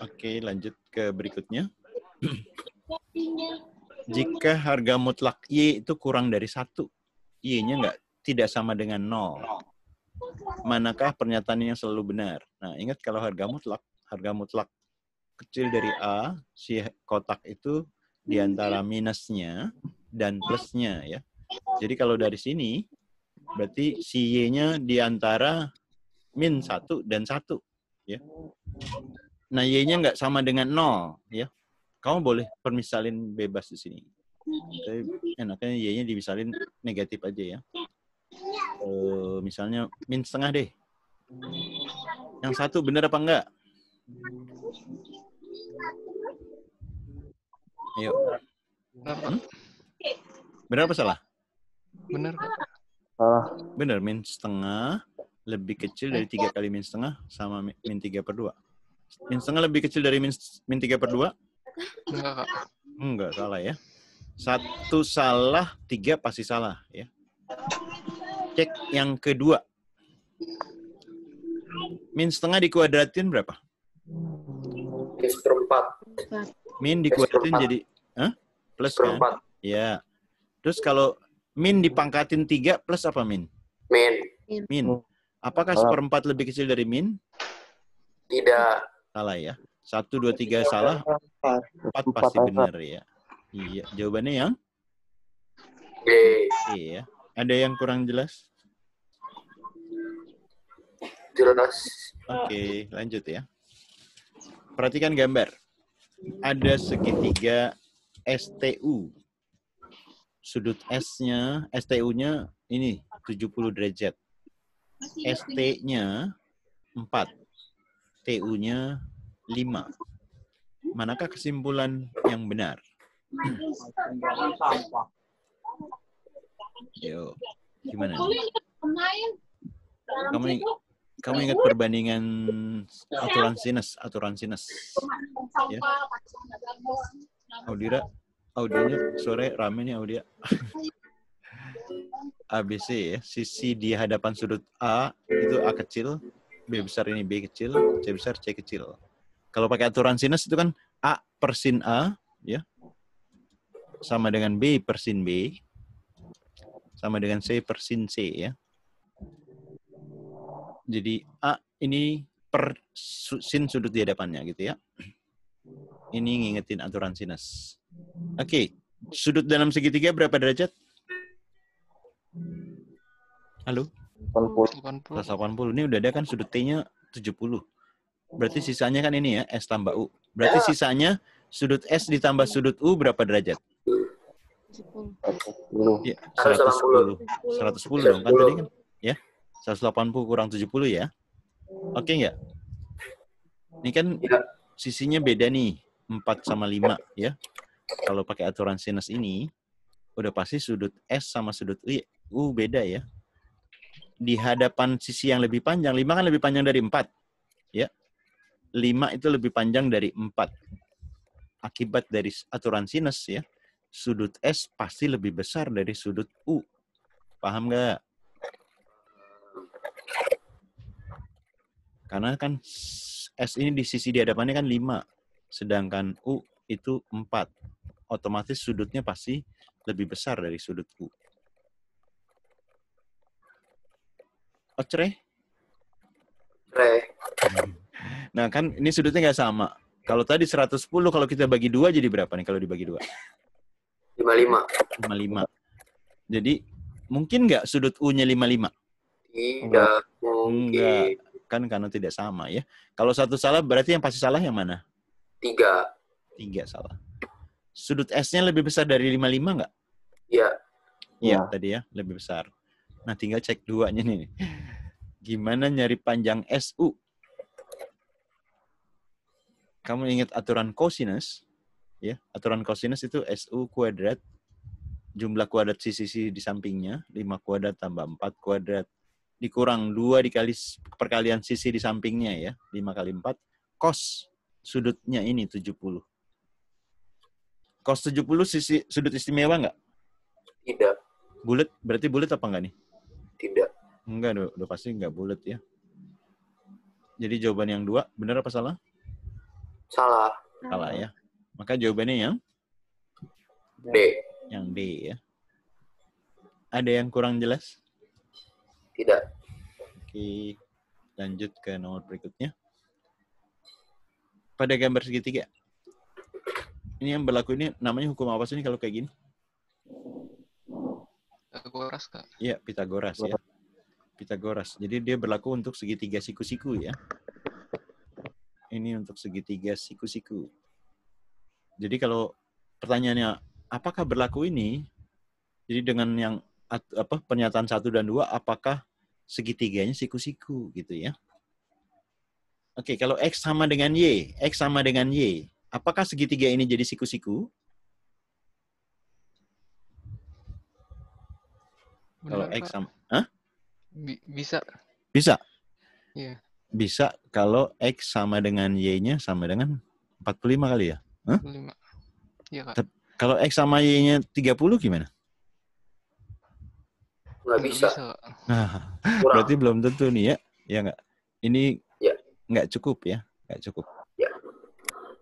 Oke, lanjut ke berikutnya. Jika harga mutlak Y itu kurang dari 1, Y-nya tidak sama dengan 0. Manakah pernyataan yang selalu benar? Nah, ingat kalau harga mutlak kecil dari A, si kotak itu di antara minusnya dan plusnya ya. Jadi kalau dari sini, berarti si Y-nya di antara min 1 dan 1. Ya. Nah, Y-nya nggak sama dengan 0. Ya. Kamu boleh permisalin bebas di sini. Tapi enaknya Y-nya dimisalin negatif aja ya. Misalnya min setengah deh. Yang 1 benar apa enggak? Ayo. Benar apa salah? Bener, Kak. Salah. Benar, min setengah lebih kecil dari 3 kali min setengah sama min 3/2. Min setengah lebih kecil dari min 3/2? Enggak, Kak. Enggak, salah ya. 1 salah, 3 pasti salah ya. Cek yang kedua. Min setengah dikuadratin berapa? Seperempat. Min dikuadratin jadi plus kan? Seperempat. Ya. Terus kalau min dipangkatin 3 plus apa min? Min. Min. Apakah Salah. seperempat lebih kecil dari min? Tidak. Salah ya. 1, 2, 3 salah. 4 pasti benar ya. Iya. Jawabannya yang? B. Iya. Ada yang kurang jelas? Jelas. Oke, lanjut ya. Perhatikan gambar. Ada segitiga STU. Sudut S-nya, STU-nya ini 70 derajat. ST-nya 4. TU-nya 5. Manakah kesimpulan yang benar? Yo, gimana? Kamu ingat perbandingan aturan sinus? Ya. Audionya sore rame nih audio. ABC ya. Sisi di hadapan sudut A itu A kecil, B besar ini B kecil, C besar C kecil. Kalau pakai aturan sinus itu kan A per sin A, ya, sama dengan B per sin B, sama dengan C per sin C, ya. Jadi A ini per sin sudut di hadapannya, gitu ya. Ini ngingetin aturan sinus. Oke, sudut dalam segitiga berapa derajat? Halo? 80. 180. Ini udah ada kan sudut T-nya 70. Berarti sisanya kan ini ya, S tambah U. Berarti sisanya sudut S ditambah sudut U berapa derajat? 10. Ya, 110. 110 dong kan tadi kan? Ya, 180 kurang 70 ya. Oke nggak? Ini kan sisinya beda nih, 4 sama 5 ya. Kalau pakai aturan sinus ini, udah pasti sudut S sama sudut U beda ya. Di hadapan sisi yang lebih panjang, 5 kan lebih panjang dari 4. Ya. 5 itu lebih panjang dari 4. Akibat dari aturan sinus ya, sudut S pasti lebih besar dari sudut U. Paham nggak? Karena kan S ini di sisi di hadapannya kan 5. Sedangkan U itu 4. Otomatis sudutnya pasti lebih besar dari sudut U. Ocre? Nah kan ini sudutnya nggak sama. Kalau tadi 110, kalau kita bagi 2 jadi berapa nih kalau dibagi 2? 55. 55. Jadi mungkin nggak sudut U-nya 55? Tidak mungkin. Enggak. Kan karena tidak sama ya. Kalau satu salah berarti yang pasti salah yang mana? 3. 3 salah. Sudut S-nya lebih besar dari 55 nggak? Iya. Iya tadi ya, lebih besar. Nah tinggal cek 2-nya nih. Gimana nyari panjang SU? Kamu ingat aturan kosinus? Ya, aturan kosinus itu SU kuadrat. Jumlah kuadrat sisi-sisi di sampingnya. 5 kuadrat tambah 4 kuadrat. Dikurang 2 dikali perkalian sisi di sampingnya ya. 5 kali 4. Cos sudutnya ini 70. Cos 70 sisi sudut istimewa nggak? Tidak. Bulat, berarti bulat apa nggak nih? Tidak. Enggak, udah pasti nggak bulat ya. Jadi jawaban yang 2, benar apa salah? Salah. Salah ya. Maka jawabannya yang? D. Yang D ya. Ada yang kurang jelas? Tidak. Oke, lanjut ke nomor berikutnya. Pada gambar segitiga. Ini yang berlaku ini namanya hukum apa sih ini kalau kayak gini? Pitagoras, Kak. Iya, Pitagoras ya. Pitagoras. Jadi dia berlaku untuk segitiga siku-siku ya. Ini untuk segitiga siku-siku. Jadi kalau pertanyaannya apakah berlaku ini? Jadi dengan yang pernyataan 1 dan 2 apakah segitiganya siku-siku gitu ya. Oke, kalau X sama dengan Y, X sama dengan Y, apakah segitiga ini jadi siku-siku? Kalau Benar, X Kak. sama Hah? Bisa. Bisa. Iya. Bisa kalau X sama dengan Y-nya sama dengan 45 kali ya? Hah? 5. Iya, Kak. Kalau X sama Y-nya 30 gimana? Nggak bisa. Kak. Nah, Kurang. berarti belum tentu nih ya. Ya nggak? Ini Ya. nggak cukup ya. Nggak cukup. Ya.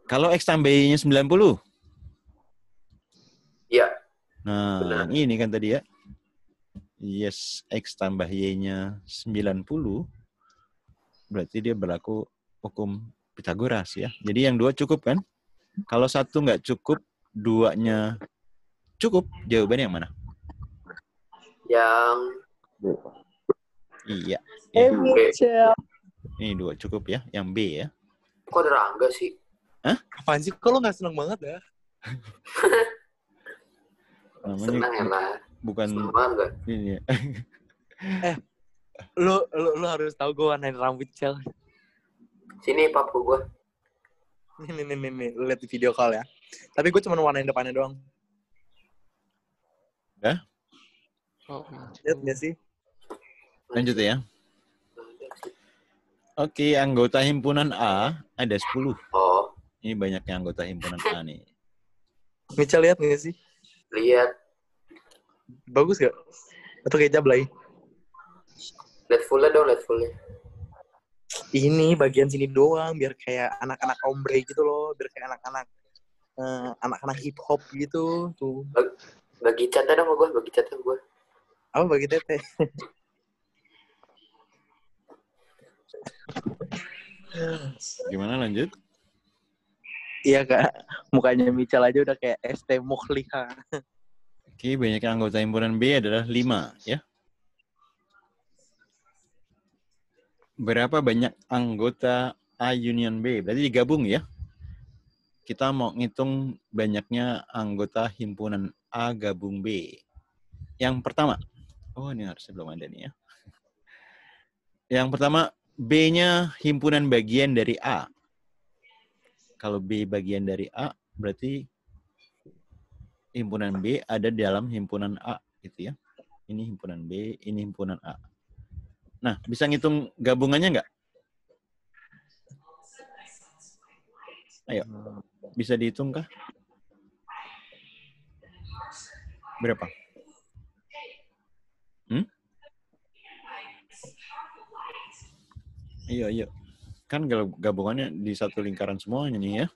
Kalau X tambah Y-nya 90? Iya. Nah, Benar. yang ini kan tadi ya. Yes, X tambah Y-nya 90. Berarti dia berlaku hukum Pitagoras ya. Jadi yang 2 cukup kan? Kalau 1 nggak cukup, 2-nya cukup. Jawabannya yang mana? Yang Iya. B. Ini 2 cukup ya. Yang B ya. Kok ada Rangga sih? Apaan sih? Kok lo gak seneng banget ya? Namanya Senang ya, Mbak. bukan Senang banget. ini ya. Lo harus tahu gue warnain rambut Cel. Sini papu gue. Nih. Lo lihat di video call ya. Tapi gue cuma warnain depannya doang. Oh, Lihat gak sih? Lanjut ya. Oke, anggota himpunan A ada 10. Oh, Ini banyaknya anggota himpunan A nih. Michel lihat gak sih? lihat. Bagus gak? Atau kayak Jablay? Lihat fullnya dong, lihat fullnya. Ini bagian sini doang biar kayak anak-anak ombre gitu loh, biar kayak anak-anak hip hop gitu tuh. Bagi catnya dong gue, bagi catnya gue. Apa bagi teteh? Gimana lanjut? Iya kak, mukanya Michal aja udah kayak ST Mukhliha. Oke, banyak anggota himpunan B adalah 5, ya. Berapa banyak anggota A Union B? Berarti digabung ya. Kita mau ngitung banyaknya anggota himpunan A gabung B. Yang pertama, oh ini harusnya belum ada nih ya. Yang pertama, B-nya himpunan bagian dari A. Kalau B bagian dari A, berarti himpunan B ada dalam himpunan A, gitu ya. Ini himpunan B, ini himpunan A. Nah, bisa ngitung gabungannya nggak? Ayo, bisa dihitung kah? Berapa? Ayo. Kan gabungannya di satu lingkaran semuanya nih ya.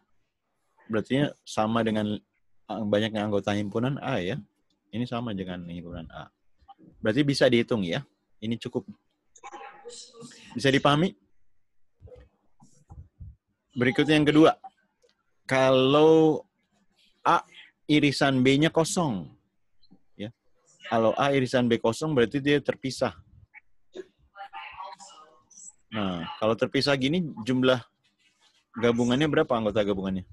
Berarti sama dengan banyaknya anggota himpunan A ya. Ini sama dengan himpunan A. Berarti bisa dihitung ya. Ini cukup. Bisa dipahami? Berikutnya yang kedua. Kalau A irisan B-nya kosong. Ya. Kalau A irisan B kosong berarti dia terpisah. Nah, kalau terpisah gini jumlah gabungannya berapa anggota gabungannya?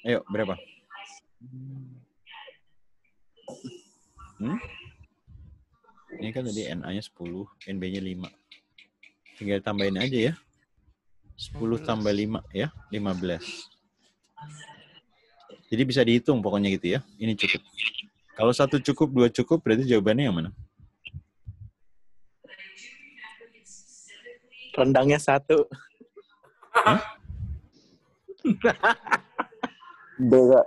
Ayo, berapa? Ini kan tadi NA-nya 10, NB-nya 5. Tinggal tambahin aja ya. 10 tambah 5 ya, 15. Jadi bisa dihitung pokoknya gitu ya. Ini cukup. Kalau 1 cukup, 2 cukup, berarti jawabannya yang mana? Rendangnya 1. Hah? B kak.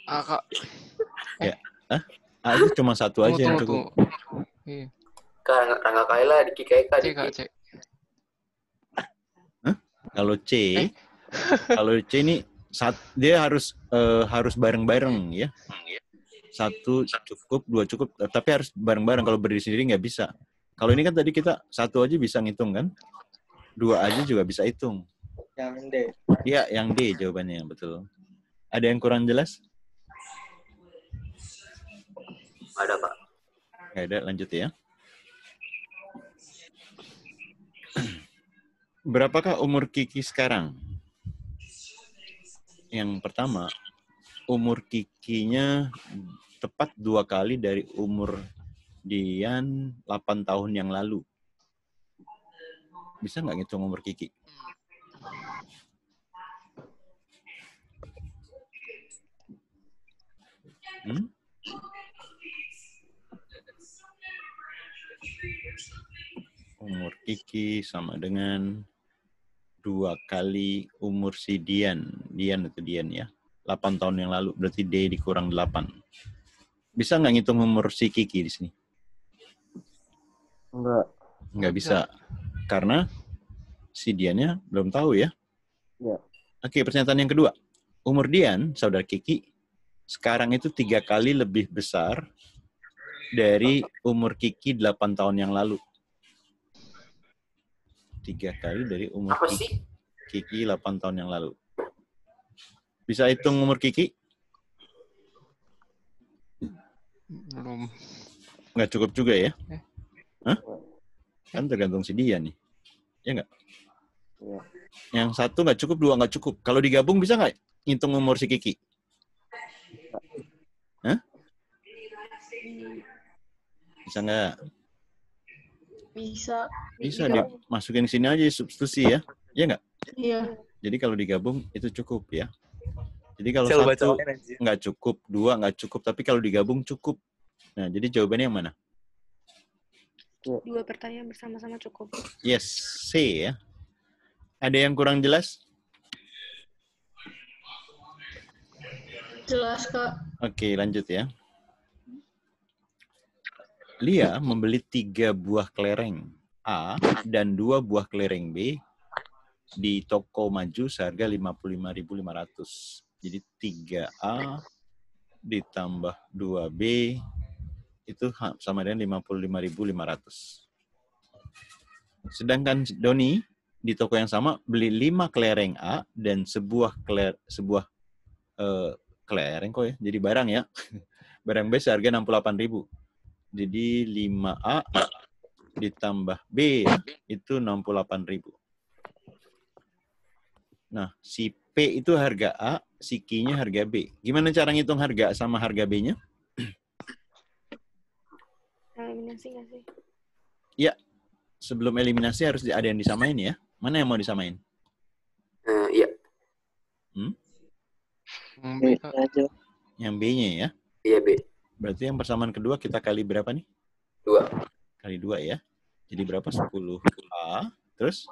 A kak. Ya. A itu cuma 1 aja yang cukup. Iya. Kak, Rangga Kaila, Diki Kaika, C kak, Diki. C. Kalau C, kalau C ini dia harus bareng-bareng ya. 1 cukup, 2 cukup, tapi harus bareng-bareng. Kalau berdiri sendiri nggak bisa. Kalau ini kan tadi kita 1 aja bisa ngitung kan? 2 aja juga bisa hitung. Yang D. Iya, yang D jawabannya, betul. Ada yang kurang jelas? Ada, Pak. Nggak ada, lanjut ya. Berapakah umur Kiki sekarang? Yang pertama, umur Kikinya tepat 2 kali dari umur Dian 8 tahun yang lalu. Bisa nggak ngitung umur Kiki? Umur Kiki sama dengan 2 kali umur si Dian. Dian ya. 8 tahun yang lalu. Berarti D dikurang 8. Bisa nggak ngitung umur si Kiki di sini? Nggak bisa. Karena si Diannya belum tahu ya. Ya. Oke, pernyataan yang kedua. Umur Dian, saudara Kiki, sekarang itu 3 kali lebih besar dari umur Kiki 8 tahun yang lalu. 3 kali dari umur Apa sih? Kiki 8 tahun yang lalu. Bisa hitung umur Kiki? Belum. Nggak cukup juga ya? Eh. Hah? Kan tergantung si dia nih. Ya nggak? Ya. Yang 1 nggak cukup, 2 nggak cukup. Kalau digabung bisa nggak ngitung umur si Kiki? Hah? Bisa nggak? Bisa. Bisa dimasukin sini aja substitusi ya. Iya nggak? Iya. Jadi kalau digabung itu cukup ya. Jadi kalau Coba 1 bacain aja. nggak cukup, 2 nggak cukup, tapi kalau digabung cukup. Nah, jadi jawabannya yang mana? 2 pertanyaan bersama-sama cukup. Yes, C ya. Ada yang kurang jelas? Jelas, Kak. Oke, lanjut ya. Lia membeli 3 buah kelereng A dan 2 buah kelereng B di toko maju seharga 55.500. Jadi 3A ditambah 2B itu sama dengan 55.500. Sedangkan Doni di toko yang sama beli 5 kelereng A dan sebuah kelereng kok ya. Jadi barang ya. Barang B seharga 68.000. Jadi 5A ditambah B itu 68.000. Nah, si P itu harga A, si Q-nya harga B. Gimana cara ngitung harga sama harga B-nya? Eliminasi nggak sih? Ya, sebelum eliminasi harus ada yang disamain ya. Mana yang mau disamain? Iya. B, Kak. aja. Yang B-nya ya. Iya, B. Berarti yang persamaan kedua kita kali berapa nih? 2. Kali 2 ya. Jadi berapa? 10A. Terus?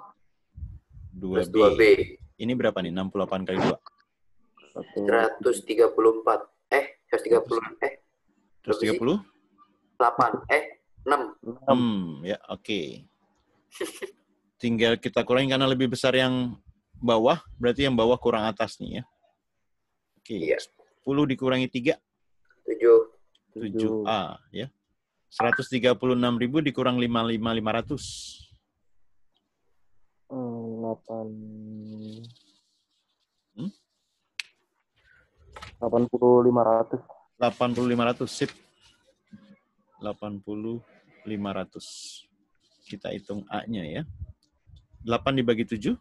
Terus 2B. 2B. Ini berapa nih? 68 kali 2. 134. 130. Terus 30? 8. 6. Ya, oke. Tinggal kita kurangi karena lebih besar yang bawah, berarti yang bawah kurang atas nih ya. Oke. Iya. 10 dikurangi 3, 7. 7A ya. 136.000 dikurang 55.500. 8.500. 80.500 sip. 80.500. Kita hitung A-nya ya. 8 dibagi 7.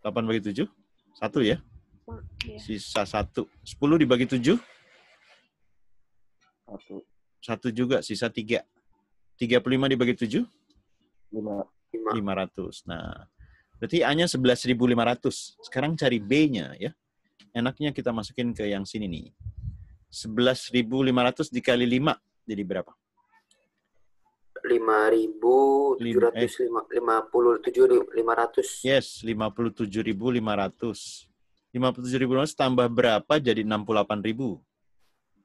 8 bagi 7. 1 ya. Iya. Sisa 1. 10 dibagi 7. 1 juga, sisa 3. 35 dibagi 7. 500. Nah, berarti A-nya 11.500. Sekarang cari B-nya ya. Enaknya kita masukin ke yang sini nih. 11.500 dikali 5 jadi berapa? 57.500. Yes, 57.500. 57.500 tambah berapa jadi 68.000?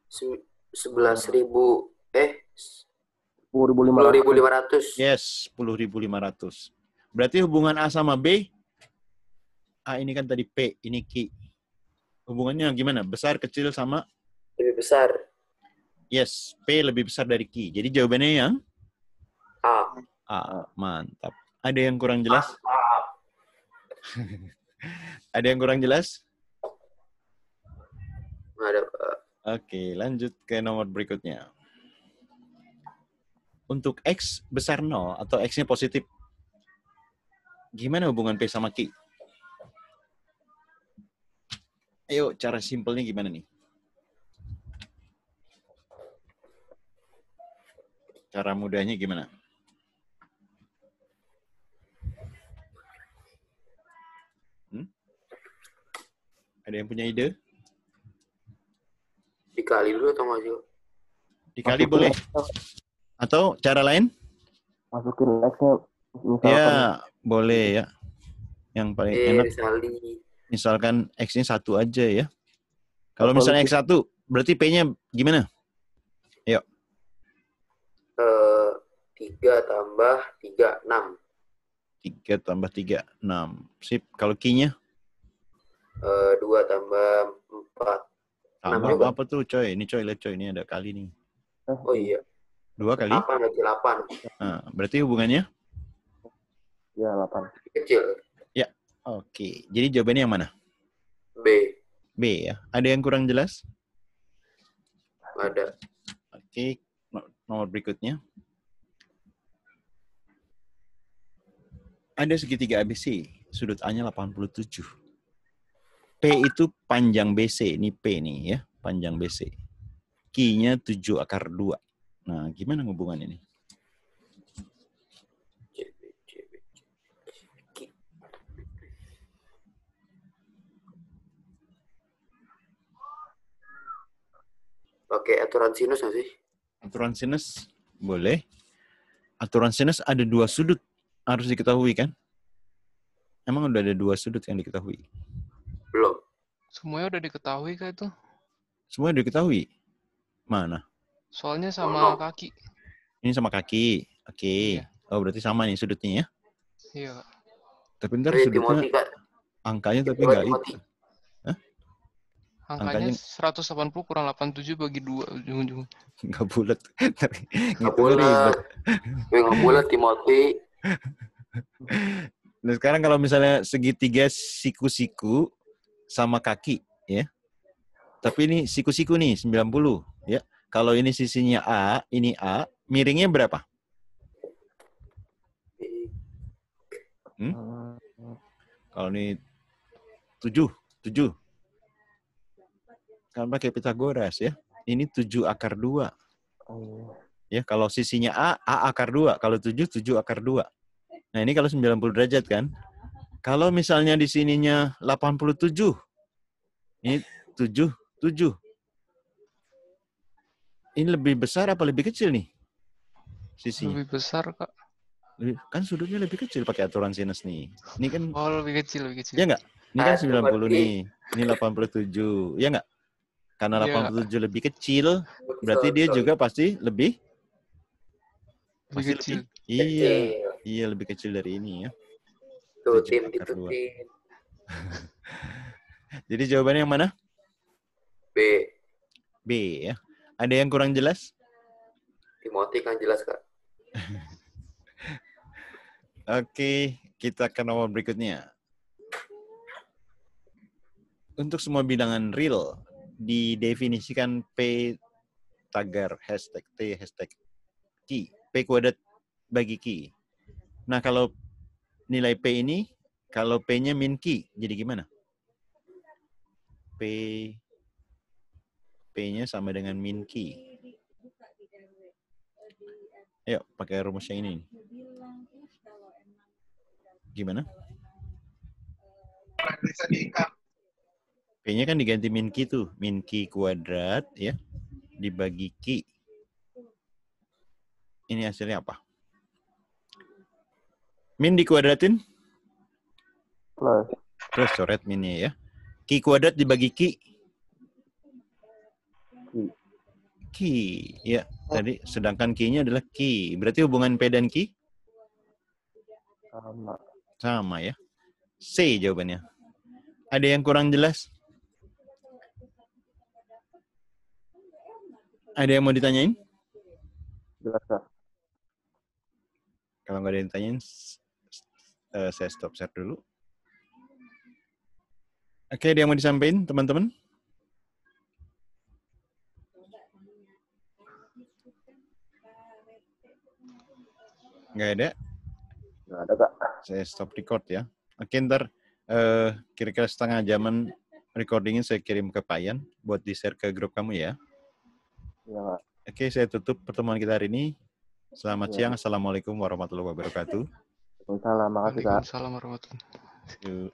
11.000. 10.500. 10.500. Yes, 10.500. Berarti hubungan A sama B, A ini kan tadi P, ini Q. Hubungannya gimana? Besar, kecil, sama? Lebih besar. Yes, P lebih besar dari Q. Jadi jawabannya yang? A. A. Mantap. Ada yang kurang jelas? Ada yang kurang jelas? Ada. Oke, lanjut ke nomor berikutnya. Untuk X besar 0 atau X-nya positif, gimana hubungan P sama Q? Ayo, cara simpelnya gimana nih? Cara mudahnya gimana? Ada yang punya ide? Dikali dulu atau nggak sih? Dikali boleh. Atau cara lain? Masukin X-nya. Misalkan Ya, boleh ya. Yang paling enak, Dikali. misalkan X-nya 1 aja ya. Kalau misalnya X 1, berarti P-nya gimana? 3 tambah 3, 6. 3 tambah 3, 6. Sip. Kalau Q-nya? 2 tambah 4. Tambah juga. apa tuh, coy? Ini coy, lihat coy. Ini ada kali nih. Oh iya. 2 kali? 8 berarti 8. Nah, berarti hubungannya? ya 8. Kecil. Oke. Jadi jawabannya yang mana? B. B ya. Ada yang kurang jelas? Ada. Oke. Nomor berikutnya. Ada segitiga ABC. Sudut A-nya 87. P itu panjang BC. Ini P nih ya. Panjang BC. Q-nya 7/2. Nah, gimana hubungannya nih? Pakai aturan sinus nggak sih? Aturan sinus boleh. Aturan sinus ada 2 sudut. Harus diketahui kan? Emang udah ada 2 sudut yang diketahui? Belum. Semuanya udah diketahui kah itu? Semua diketahui? Mana? Soalnya Oh, sama no. kaki. Ini sama kaki. Oke. Iya. Oh, berarti sama nih sudutnya ya. Iya, Kak. Tapi ntar Timothy, sudutnya Kak. angkanya tapi Coba nggak Timothy. itu. Hah? Angkanya Angkanya 180 kurang 87 bagi 2 ujung-ujung. nggak bulat. Nggak Ngitungnya ribet. bulat. Nggak bulat, Timothy. Nah, sekarang kalau misalnya segitiga siku-siku sama kaki, ya. Tapi ini siku-siku nih, 90, ya. Kalau ini sisinya A, ini A, miringnya berapa? Kalau ini 7. Kan pakai Pitagoras, ya. Ini 7 akar 2. Ya, kalau sisinya A akar 2. Kalau 7 akar 2. Nah, ini kalau 90 derajat kan. Kalau misalnya di sininya 87. Ini 7. Ini lebih besar apa lebih kecil nih? Sisinya. Lebih besar, Kak. Kan sudutnya lebih kecil pakai aturan sinus nih. Ini kan, Oh, lebih kecil. ya nggak? Ini kan Aduh, 90 Mati. nih. Ini 87. Ya nggak? Karena Iya, 87 lebih kecil, berarti dia juga pasti lebih lebih kecil. Iya, lebih kecil dari ini ya. Tuh, 7 tim akar 2. ditutin. Jadi jawabannya yang mana? B. B ya. Ada yang kurang jelas? Timothy kan jelas, Kak. Oke, kita ke nomor berikutnya. Untuk semua bilangan real, didefinisikan P tagar hashtag T hashtag Q. P kuadrat bagi Q. Nah, kalau nilai P ini, kalau P-nya min Q, jadi gimana? P-nya sama dengan min Q. Ayo, pakai rumus yang ini. Gimana? P-nya kan diganti min Q tuh. Min Q kuadrat, ya, dibagi Q. Ini hasilnya apa? Min dikuadratin? Plus, coret minnya ya. Q kuadrat dibagi Q. Q, ya. Tadi, sedangkan Q-nya adalah Q. Berarti hubungan P dan Q? Sama ya. C jawabannya. Ada yang kurang jelas? Ada yang mau ditanyain? Jelas, Kak. Kalau nggak ada yang ditanyain, saya stop share dulu. Oke, ada yang mau disampaikan, teman-teman? Nggak ada? Nggak ada, Kak. Saya stop record ya. Oke, ntar kira-kira setengah jaman recordingnya saya kirim ke Payan buat di-share ke grup kamu ya. Iya, Kak. Oke, saya tutup pertemuan kita hari ini. Selamat Ya. siang. Assalamualaikum warahmatullahi wabarakatuh. Waalaikumsalam. Makasih, Kak. Waalaikumsalam warahmatullahi wabarakatuh. Yuk.